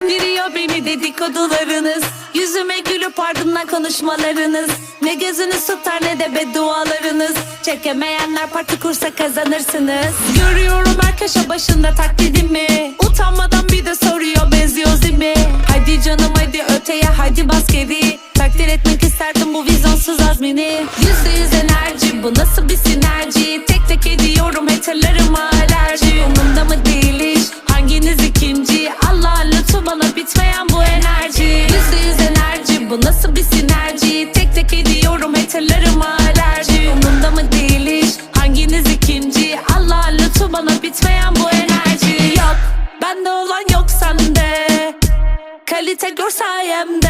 Giriyor beni dedikodularınız, yüzüme gülüp ardımdan konuşmalarınız. Ne gözünüz tutar ne de beddualarınız. Çekemeyenler parti kursa kazanırsınız. Görüyorum her köşe başında taklidimi. Utanmadan bir de soruyor benziyoruz değil mi? Hadi canım hadi öteye hadi bas geri. Takdir etmek isterdim bu vizyonsuz azmini. %100 enerji, bu nasıl bir sinerji? Tek tek ediyorum haterlarıma alerji. Umurumda mı değil iş, hanginiz ikinci? Allah'ın lütfu bana bitmeyen bu enerji. %100 enerji, bu nasıl bir sinerji? Tek tek ediyorum haterlarıma alerji. Umurumda mı değil iş, hanginiz ikinci? Allah'ın lütfu bana bitmeyen bu enerji. Yok, bende olan yok sende. Kalite gör sayemde.